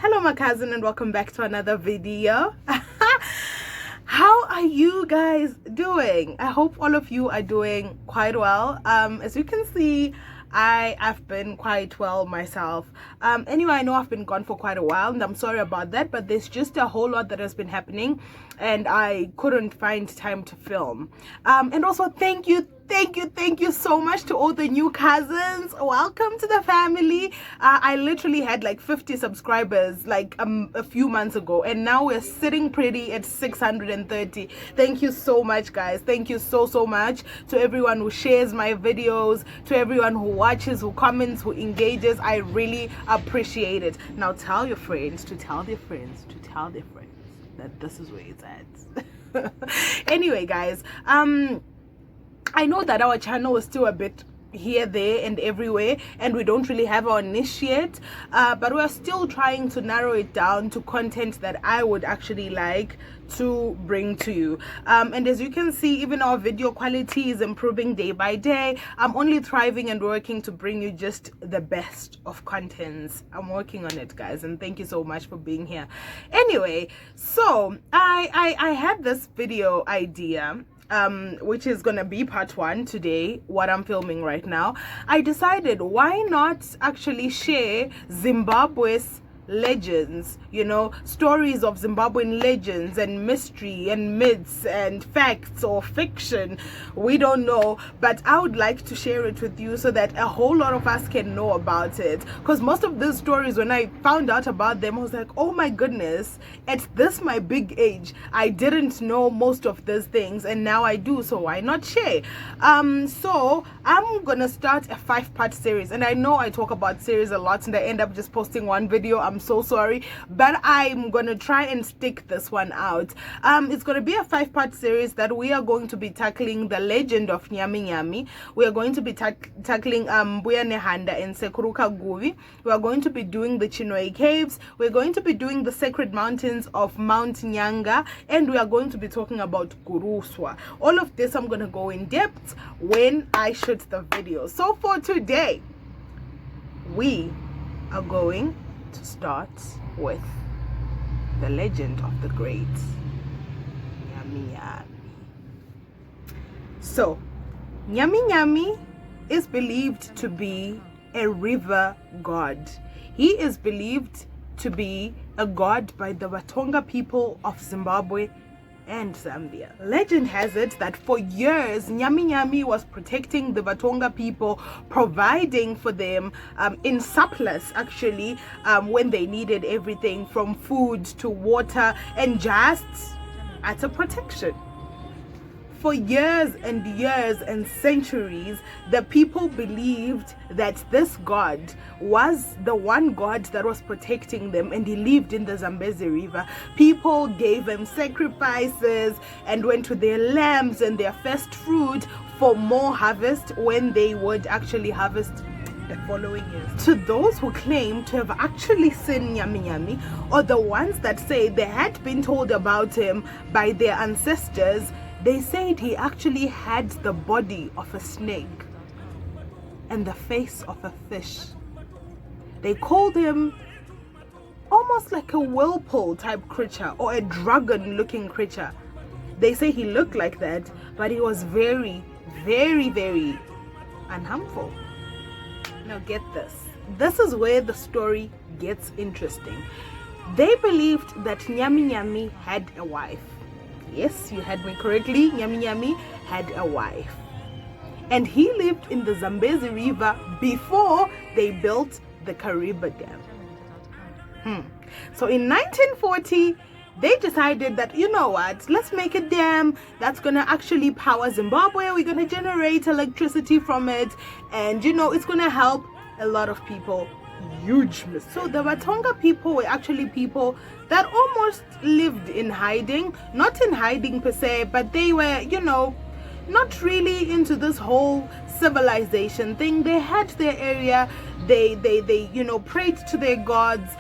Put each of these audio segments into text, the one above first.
Hello my cousin, and welcome back to another video. How are you guys doing? I hope all of you are doing quite well. As you can see, I've been quite well myself. Anyway, I know I've been gone for quite a while, and I'm sorry about that, but there's just a whole lot that has been happening and I couldn't find time to film. And also thank you so much to all the new cousins. Welcome to the family. I literally had like 50 subscribers like a few months ago, and now we're sitting pretty at 630. Thank you so much, guys. Thank you so much to everyone who shares my videos, to everyone who watches, who comments, who engages. I really appreciate it. Now tell your friends to tell their friends to tell their friends that this is where it's at. Anyway, guys, I know that our channel is still a bit here, there and everywhere, and we don't really have our niche yet, but we're still trying to narrow it down to content that I would actually like to bring to you. And as you can see, even our video quality is improving day by day. I'm only thriving and working to bring you just the best of contents. I'm working on it, guys, and thank you so much for being here. Anyway, so I had this video idea, which is gonna be part one today, what I'm filming right now. I decided, why not actually share Zimbabwe's legends, you know, stories of Zimbabwean legends and mystery and myths and facts or fiction, we don't know, but I would like to share it with you so that a whole lot of us can know about it. Because most of these stories, when I found out about them, I was like, oh my goodness, at this my big age, I didn't know most of these things, and now I do, so why not share? So I'm gonna start a 5-part series, and I know I talk about series a lot and I end up just posting one video. I'm so sorry, but I'm gonna try and stick this one out. It's gonna be a 5-part series that we are going to be tackling the legend of Nyaminyami. We are going to be tackling Buya Nehanda and Sekuruka Guvi. We are going to be doing the Chinoi Caves. We're going to be doing the sacred mountains of Mount Nyanga, and we are going to be talking about Guruswa. All of this I'm gonna go in depth when I shoot the video. So for today, we are going to start with the legend of the great Nyaminyami. So Nyaminyami is believed to be a river god. He is believed to be a god by the Vatonga people of Zimbabwe and Zambia. Legend has it that for years Nyaminyami was protecting the Vatonga people, providing for them in surplus, actually, when they needed everything from food to water, and just utter protection. For years and centuries, the people believed that this god was the one god that was protecting them, and he lived in the Zambezi River. People gave him sacrifices and went to their lambs and their first fruit for more harvest when they would actually harvest the following years. To those who claim to have actually seen Nyaminyami, or the ones that say they had been told about him by their ancestors, they said he actually had the body of a snake and the face of a fish. They called him almost like a whirlpool type creature or a dragon looking creature. They say he looked like that, but he was very unharmful. Now get this. This is where the story gets interesting. They believed that Nyaminyami had a wife. Yes, you heard me correctly. Nyaminyami had a wife, and he lived in the Zambezi River before they built the Kariba Dam. So in 1940, they decided that, you know what, let's make a dam that's gonna actually power Zimbabwe. We're gonna generate electricity from it, and you know, it's gonna help a lot of people. Huge mistake. So the Vatonga people were actually people that almost lived in hiding, not in hiding per se, but they were, you know, not really into this whole civilization thing. They had their area, They you know, prayed to their gods.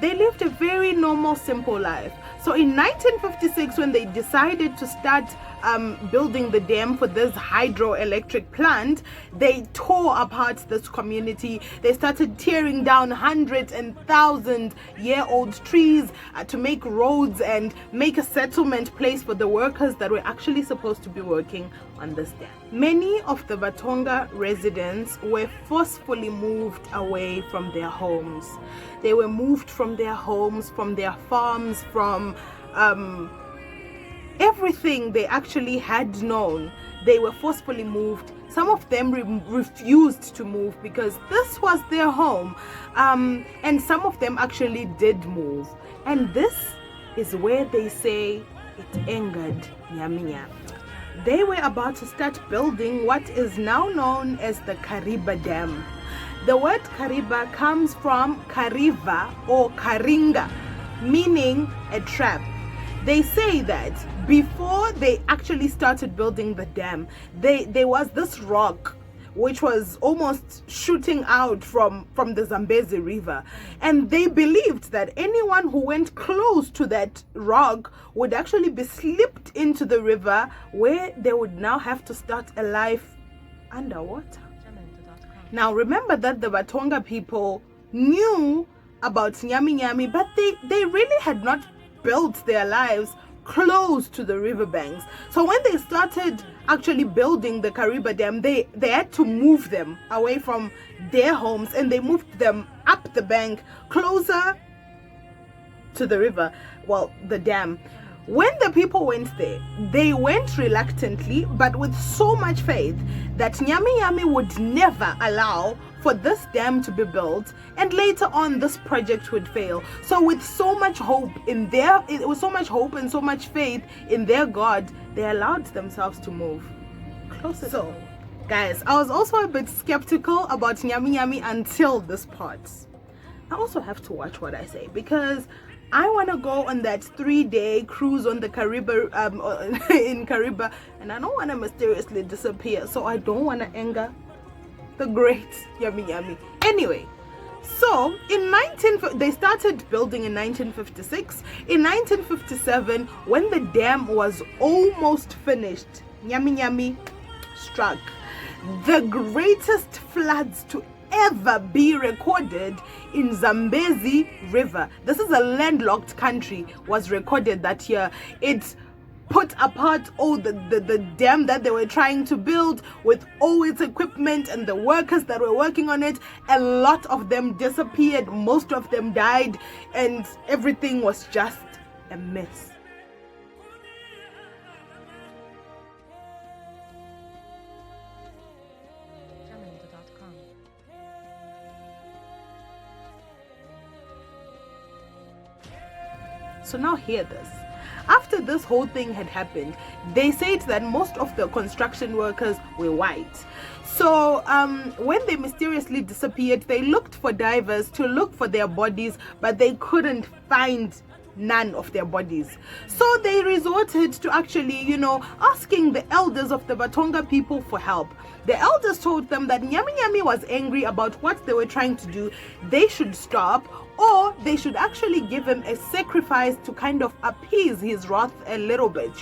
They lived a very normal, simple life. So in 1956, when they decided to start building the dam for this hydroelectric plant, they tore apart this community. They started tearing down hundreds and thousand-year-old trees to make roads and make a settlement place for the workers that were actually supposed to be working on this dam. Many of the Vatonga residents were forcefully moved away from their homes. They were moved from their homes, from their farms, from everything they actually had known. They were forcefully moved. Some of them refused to move because this was their home, and some of them actually did move. And this is where they say it angered Nyaminyami. They were about to start building what is now known as the Kariba Dam. The word Kariba comes from Kariva or Karinga, meaning a trap. They say that before they actually started building the dam, there was this rock which was almost shooting out from the Zambezi River. And they believed that anyone who went close to that rock would actually be slipped into the river, where they would now have to start a life underwater. Now remember that the Vatonga people knew about Nyaminyami, but they really had not built their lives close to the riverbanks. So when they started actually building the Kariba Dam, they had to move them away from their homes, and they moved them up the bank closer to the river, well, the dam. When the people went there, they went reluctantly, but with so much faith that Nyaminyami would never allow for this dam to be built, and later on this project would fail. So with so much hope and so much faith in their God, they allowed themselves to move closer. So guys, I was also a bit skeptical about Nyaminyami until this part. I also have to watch what I say, because I want to go on that 3-day cruise on the Kariba, in Kariba, and I don't want to mysteriously disappear. So I don't want to anger the great Nyaminyami. Anyway, so they started building in 1956. In 1957, when the dam was almost finished, Nyaminyami struck. The greatest floods to ever be recorded in Zambezi River. This is a landlocked country, was recorded that year. It put apart all the dam that they were trying to build with all its equipment and the workers that were working on it. A lot of them disappeared, most of them died, and everything was just a mess. So now hear this. After this whole thing had happened, they said that most of the construction workers were white. So when they mysteriously disappeared, they looked for divers to look for their bodies, but they couldn't find none of their bodies. So they resorted to actually, asking the elders of the Vatonga people for help. The elders told them that Nyaminyami was angry about what they were trying to do. They should stop, or they should actually give him a sacrifice to kind of appease his wrath a little bit,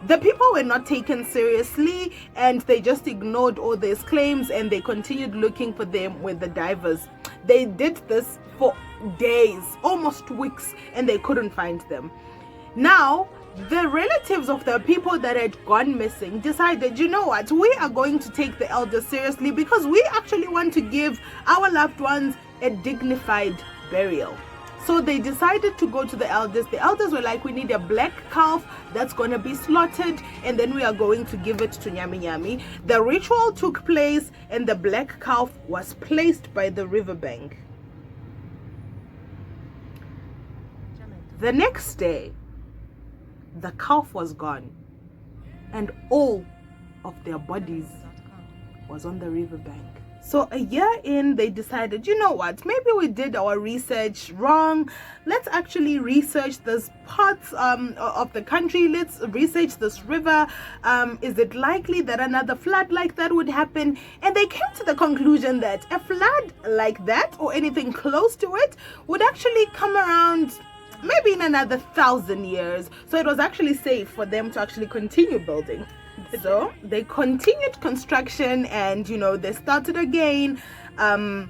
The people were not taken seriously, and they just ignored all these claims, and they continued looking for them with the divers. They did this for days, almost weeks, and they couldn't find them. Now, the relatives of the people that had gone missing decided, you know what, we are going to take the elders seriously, because we actually want to give our loved ones a dignified burial. So they decided to go to the elders. The elders were like, we need a black calf that's going to be slaughtered, and then we are going to give it to Nyaminyami. The ritual took place, and the black calf was placed by the riverbank. The next day, the calf was gone, and all of their bodies was on the riverbank. So a year in, they decided, you know what, maybe we did our research wrong. Let's actually research this parts of the country. Let's research this river. Is it likely that another flood like that would happen? And they came to the conclusion that a flood like that or anything close to it would actually come around maybe in another 1,000 years. So it was actually safe for them to actually continue building. So they continued construction, and you know, they started again, and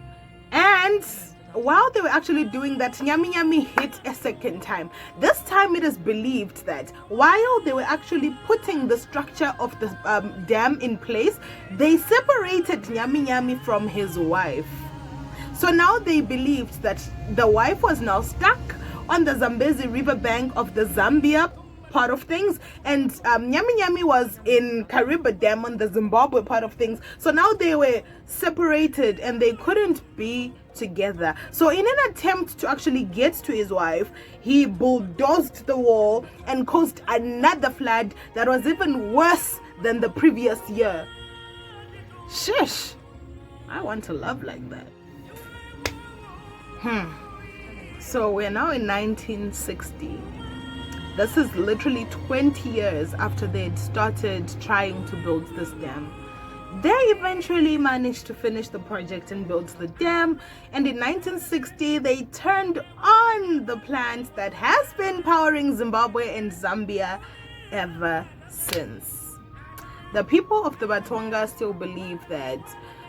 while they were actually doing that, Nyaminyami hit a second time. This time it is believed that while they were actually putting the structure of the dam in place, they separated Nyaminyami from his wife. So now they believed that the wife was now stuck on the Zambezi riverbank of the Zambia part of things, and Nyaminyami was in Kariba Dam on the Zimbabwe part of things. So now they were separated and they couldn't be together. So in an attempt to actually get to his wife, he bulldozed the wall and caused another flood that was even worse than the previous year. Shish, I want to love like that. So we're now in 1960. This is literally 20 years after they'd started trying to build this dam. They eventually managed to finish the project and build the dam, and in 1960 they turned on the plant that has been powering Zimbabwe and Zambia ever since. The people of the Vatonga still believe that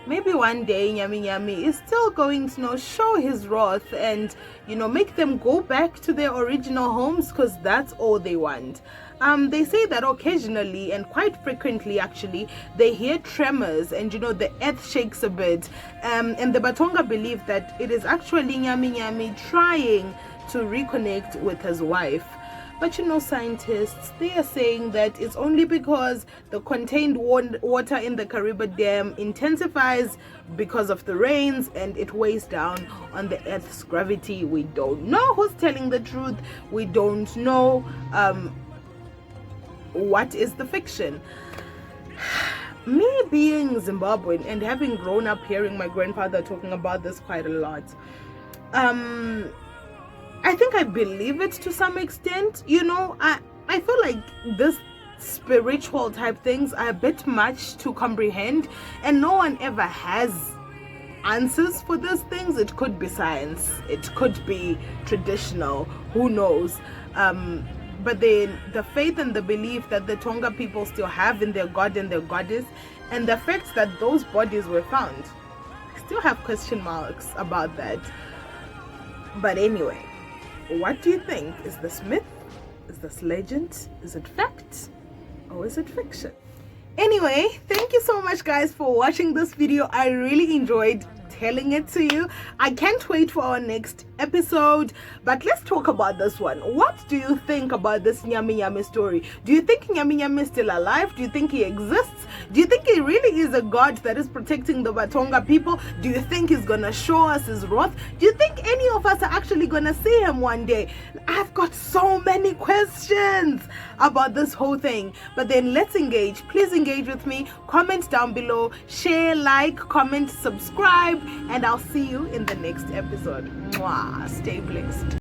maybe one day Nyaminyami is still going to show his wrath and make them go back to their original homes, because that's all they want. They say that occasionally and quite frequently actually they hear tremors and the earth shakes a bit, and the Vatonga believe that it is actually Nyaminyami trying to reconnect with his wife. But scientists, they are saying that it's only because the contained water in the Kariba Dam intensifies because of the rains and it weighs down on the Earth's gravity. We don't know who's telling the truth. We don't know what is the fiction. Me being Zimbabwean and having grown up hearing my grandfather talking about this quite a lot, I think I believe it to some extent. I feel like this spiritual type things are a bit much to comprehend, and no one ever has answers for these things. It could be science, it could be traditional, who knows, but the faith and the belief that the Tonga people still have in their god and their goddess, and the fact that those bodies were found, I still have question marks about that. But anyway, what do you think? Is this myth? Is this legend? Is it fact? Or is it fiction? Anyway, thank you so much guys for watching this video. I really enjoyed telling it to you. I can't wait for our next episode, but let's talk about this one. What do you think about this Nyaminyami story? Do you think Nyaminyami is still alive? Do you think he exists? Do you think he really is a god that is protecting the Vatonga people? Do you think he's gonna show us his wrath? Do you think any of us are actually gonna see him one day? I've got so many questions about this whole thing, but then let's engage. Please engage with me. Comment down below, share, like, comment, subscribe, and I'll see you in the next episode. Mwah. Stay blessed.